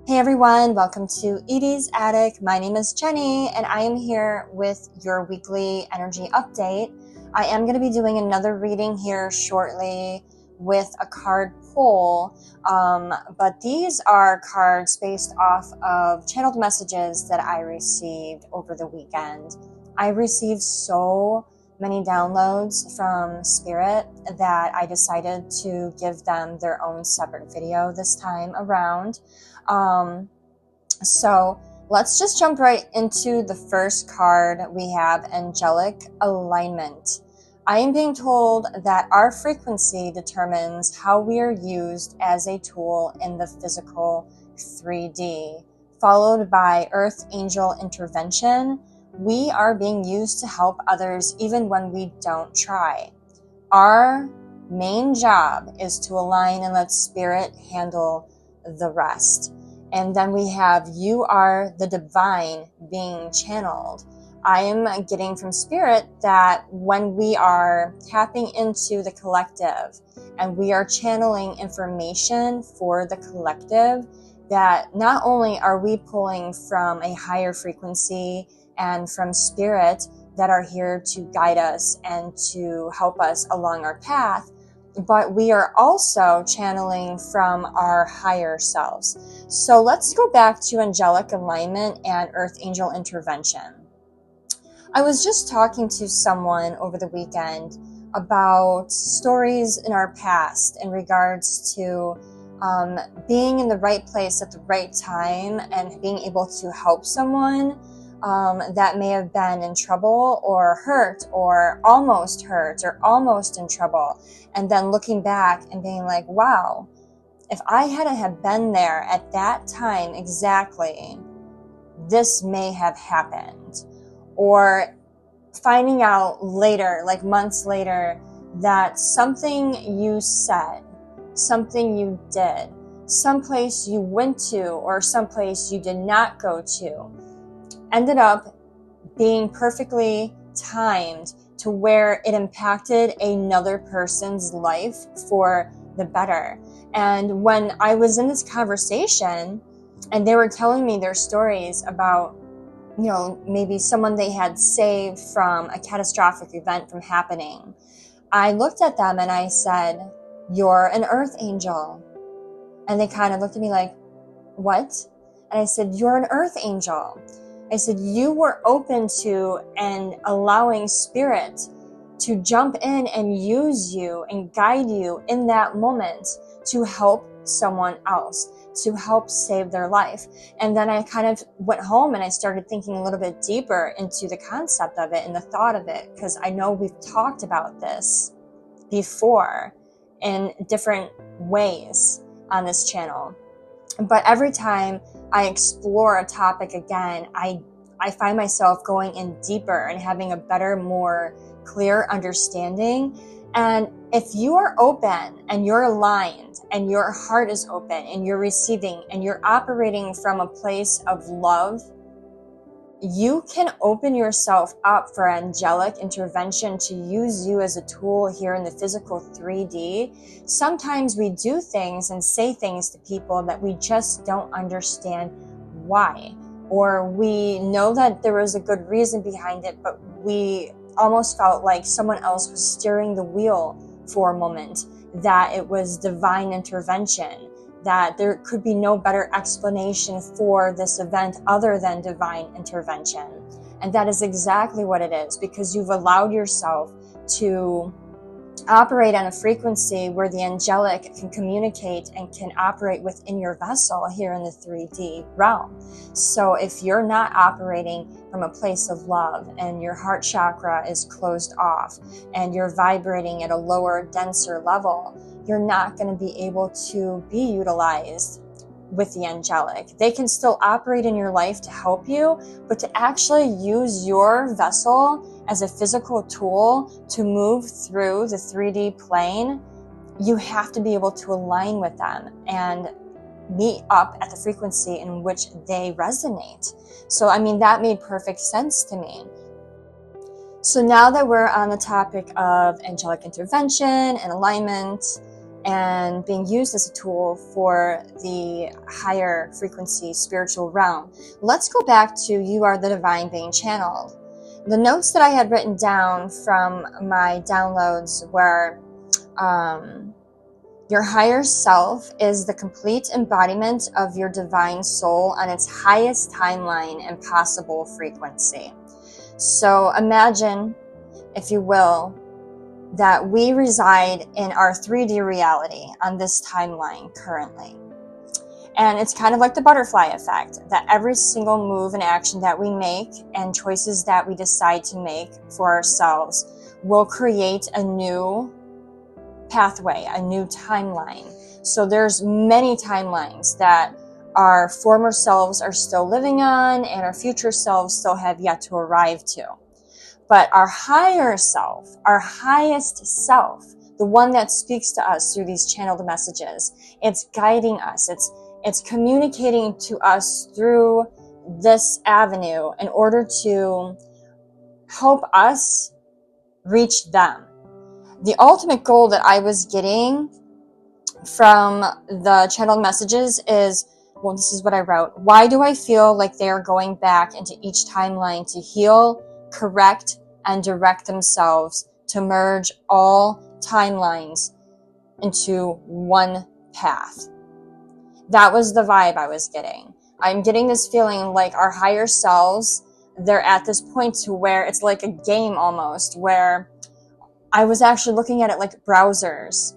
Hey everyone, welcome to Edie's Attic. My name is Jenny and I am here with your weekly energy update. I am going to be doing another reading here shortly with a card pull, but these are cards based off of channeled messages that I received over the weekend. I received so many downloads from Spirit that I decided to give them their own separate video this time around. So let's just jump right into the first card. We have Angelic Alignment. I am being told that our frequency determines how we are used as a tool in the physical 3D, followed by Earth Angel Intervention. We are being used to help others even when we don't try. Our main job is to align and let Spirit handle the rest. And then we have You Are the Divine being channeled. I am getting from Spirit that when we are tapping into the collective and we are channeling information for the collective, that not only are we pulling from a higher frequency and from Spirit that are here to guide us and to help us along our path, but we are also channeling from our higher selves. So let's go back to Angelic Alignment and Earth Angel Intervention. I was just talking to someone over the weekend about stories in our past in regards to being in the right place at the right time and being able to help someone that may have been in trouble or hurt or almost in trouble. And then looking back and being like, wow, if I hadn't have been there at that time exactly, this may have happened. Or finding out later, like months later, that something you said, something you did, someplace you went to or someplace you did not go to, ended up being perfectly timed to where it impacted another person's life for the better. And when I was in this conversation and they were telling me their stories about, you know, maybe someone they had saved from a catastrophic event from happening, I looked at them and I said, "You're an earth angel." And they kind of looked at me like, "What?" And I said, "You're an earth angel." I said, you were open to and allowing Spirit to jump in and use you and guide you in that moment to help someone else, to help save their life. And then I kind of went home and I started thinking a little bit deeper into the concept of it and the thought of it, because I know we've talked about this before in different ways on this channel. But every time I explore a topic again, I find myself going in deeper and having a better, more clear understanding. And if you are open and you're aligned and your heart is open and you're receiving and you're operating from a place of love, you can open yourself up for angelic intervention to use you as a tool here in the physical 3D. Sometimes we do things and say things to people that we just don't understand why, or we know that there was a good reason behind it, but we almost felt like someone else was steering the wheel for a moment, that it was divine intervention, that there could be no better explanation for this event other than divine intervention. And that is exactly what it is, because you've allowed yourself to operate on a frequency where the angelic can communicate and can operate within your vessel here in the 3D realm. So if you're not operating from a place of love and your heart chakra is closed off and you're vibrating at a lower, denser level, you're not going to be able to be utilized with the angelic. They can still operate in your life to help you, but to actually use your vessel as a physical tool to move through the 3D plane, you have to be able to align with them and meet up at the frequency in which they resonate. So, I mean, that made perfect sense to me. So now that we're on the topic of angelic intervention and alignment, and being used as a tool for the higher frequency spiritual realm. Let's go back to You Are the Divine Being Channeled. The notes that I had written down from my downloads were, your higher self is the complete embodiment of your divine soul on its highest timeline and possible frequency. So imagine, if you will, that we reside in our 3D reality on this timeline currently. And it's kind of like the butterfly effect, that every single move and action that we make and choices that we decide to make for ourselves will create a new pathway, a new timeline. So there's many timelines that our former selves are still living on and our future selves still have yet to arrive to. But our higher self, our highest self, the one that speaks to us through these channeled messages, it's guiding us, it's communicating to us through this avenue in order to help us reach them. The ultimate goal that I was getting from the channeled messages is, well, this is what I wrote. Why do I feel like they are going back into each timeline to heal, correct, and direct themselves to merge all timelines into one path? That was the vibe I was getting. I'm getting this feeling like our higher selves, they're at this point to where it's like a game almost, where I was actually looking at it like browsers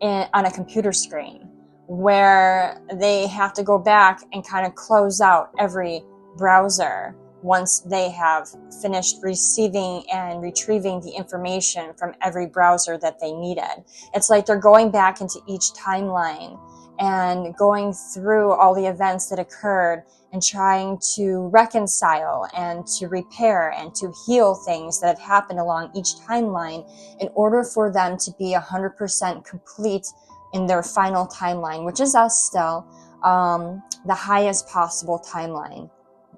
on a computer screen, where they have to go back and kind of close out every browser once they have finished receiving and retrieving the information from every browser that they needed. It's like they're going back into each timeline and going through all the events that occurred and trying to reconcile and to repair and to heal things that have happened along each timeline in order for them to be 100% complete in their final timeline, which is us still, the highest possible timeline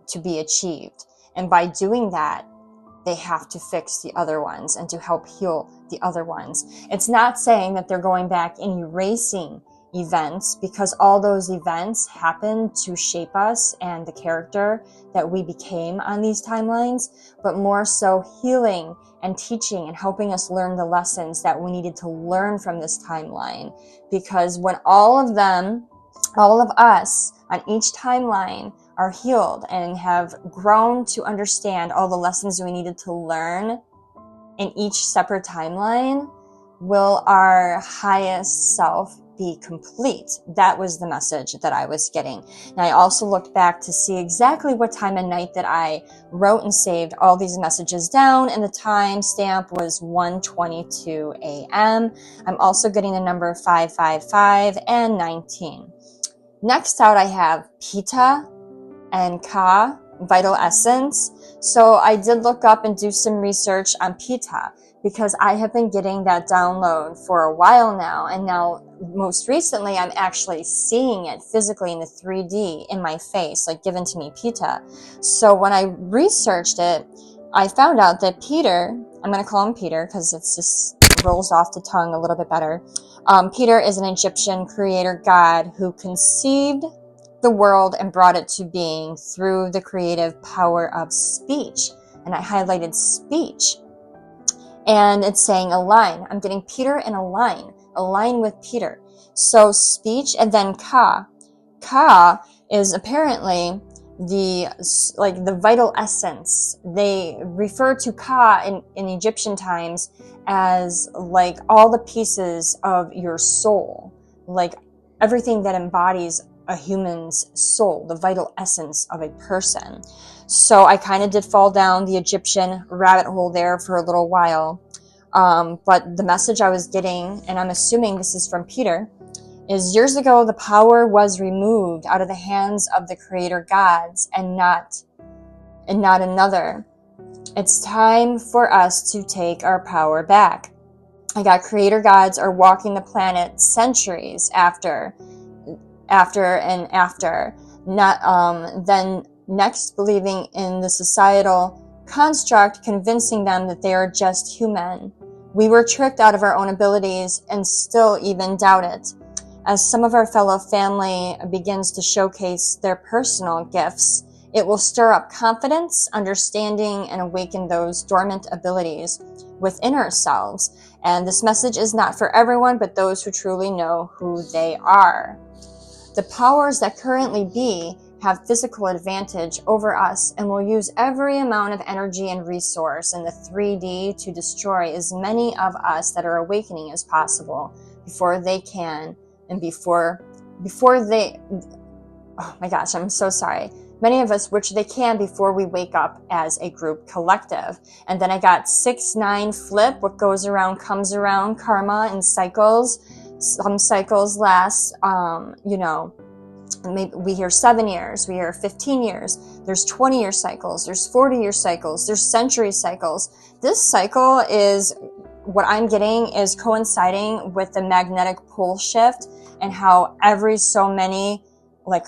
to be achieved. And by doing that, they have to fix the other ones and to help heal the other ones. It's not saying that they're going back and erasing events, because all those events happen to shape us and the character that we became on these timelines, but more so healing and teaching and helping us learn the lessons that we needed to learn from this timeline. Because when all of us on each timeline are healed and have grown to understand all the lessons we needed to learn in each separate timeline, will our highest self be complete. That was the message that I was getting. Now, I also looked back to see exactly what time of night that I wrote and saved all these messages down, and the time stamp was 1:22 a.m. I'm also getting the number 555 and 19. Next out, I have Pita and Ka, Vital Essence. So I did look up and do some research on Pita, because I have been getting that download for a while now, and now most recently I'm actually seeing it physically in the 3D in my face, like given to me, Pita. So when I researched it, I found out that Peter, I'm going to call him Peter because it's just rolls off the tongue a little bit better. Peter is an Egyptian creator god who conceived the world and brought it to being through the creative power of speech. And I highlighted speech. And it's saying align. I'm getting Peter and align with Peter. So speech, and then Ka. Ka is apparently the vital essence. They refer to Ka in Egyptian times as like all the pieces of your soul, like everything that embodies a human's soul, the vital essence of a person. So I kind of did fall down the Egyptian rabbit hole there for a little while. But the message I was getting, and I'm assuming this is from Peter, is years ago the power was removed out of the hands of the creator gods and not another. It's time for us to take our power back. I got creator gods are walking the planet centuries after, then next believing in the societal construct, convincing them that they are just human, We were tricked out of our own abilities and still even doubt it. As some of our fellow family begins to showcase their personal gifts, it will stir up confidence, understanding, and awaken those dormant abilities within ourselves. And this message is not for everyone, but those who truly know who they are. The powers that currently be have physical advantage over us and will use every amount of energy and resource in the 3D to destroy as many of us that are awakening as possible before they can, and before they, oh my gosh, I'm so sorry. Many of us, which they can before we wake up as a group collective. And then I got 6-9 flip, what goes around comes around, karma and cycles. Some cycles last, maybe we hear 7 years, we hear 15 years, there's 20-year cycles, there's 40-year cycles, there's century cycles. This cycle is, what I'm getting is coinciding with the magnetic pole shift, and how every so many, like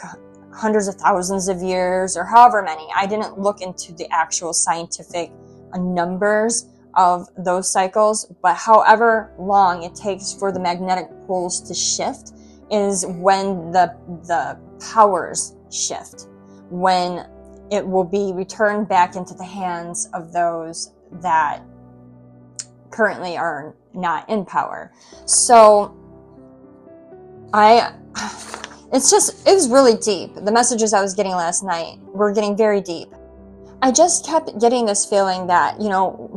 hundreds of thousands of years or however many, I didn't look into the actual scientific numbers of those cycles, but however long it takes for the magnetic poles to shift is when the powers shift, when it will be returned back into the hands of those that currently are not in power. So it was really deep. The messages I was getting last night were getting very deep. I just kept getting this feeling that,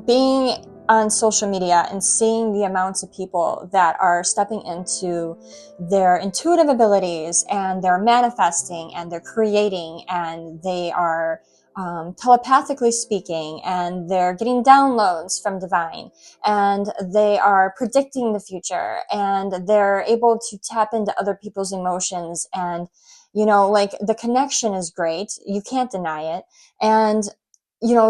being on social media and seeing the amounts of people that are stepping into their intuitive abilities, and they're manifesting, and they're creating, and they are telepathically speaking, and they're getting downloads from divine, and they are predicting the future, and they're able to tap into other people's emotions, and the connection is great. You can't deny it. And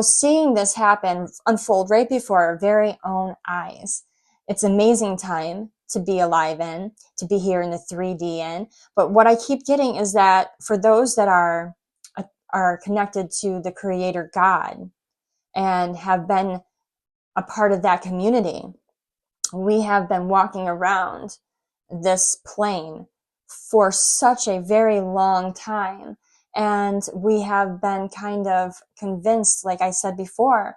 seeing this happen, unfold right before our very own eyes, it's an amazing time to be alive in, to be here in the 3D in. But what I keep getting is that for those that are connected to the Creator God and have been a part of that community, we have been walking around this plane for such a very long time. And we have been kind of convinced, like I said before,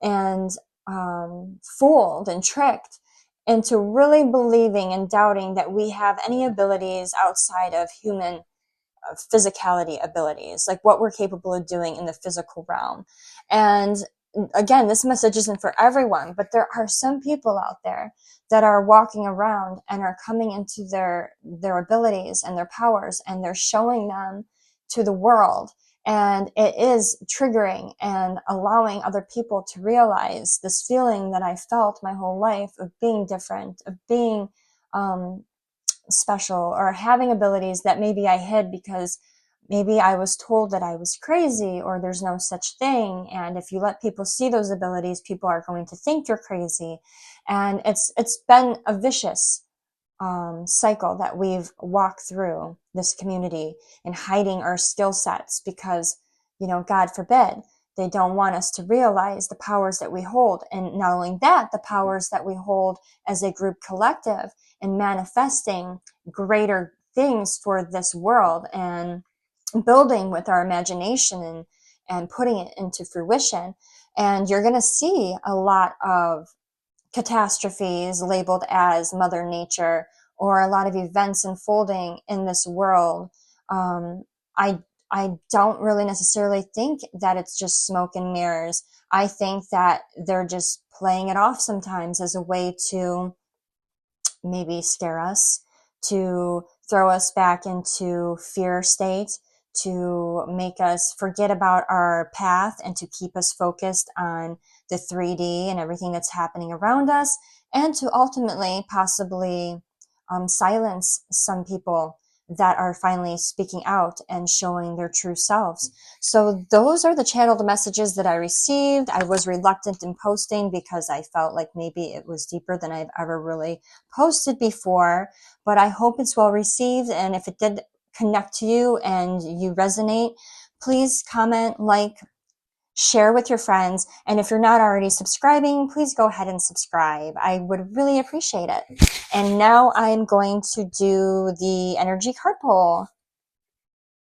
and fooled and tricked into really believing and doubting that we have any abilities outside of human physicality abilities, like what we're capable of doing in the physical realm. And again, this message isn't for everyone, but there are some people out there that are walking around and are coming into their abilities and their powers, and they're showing them to the world. And it is triggering and allowing other people to realize this feeling that I felt my whole life of being different, of being special, or having abilities that maybe I hid because maybe I was told that I was crazy, or there's no such thing. And if you let people see those abilities, people are going to think you're crazy. And it's been a vicious cycle that we've walked through this community, in hiding our skill sets because, God forbid, they don't want us to realize the powers that we hold. And not only that, the powers that we hold as a group collective in manifesting greater things for this world, and building with our imagination, and putting it into fruition. And you're going to see a lot of catastrophes labeled as Mother Nature, or a lot of events unfolding in this world. I don't really necessarily think that it's just smoke and mirrors. I think that they're just playing it off sometimes as a way to maybe scare us, to throw us back into fear state, to make us forget about our path, and to keep us focused on the 3D and everything that's happening around us, and to ultimately possibly silence some people that are finally speaking out and showing their true selves. So those are the channeled messages that I received. I was reluctant in posting because I felt like maybe it was deeper than I've ever really posted before, but I hope it's well received. And if it did connect to you and you resonate, please comment, like, share with your friends. And if you're not already subscribing, please go ahead and subscribe. I would really appreciate it. And now I'm going to do the energy card pull.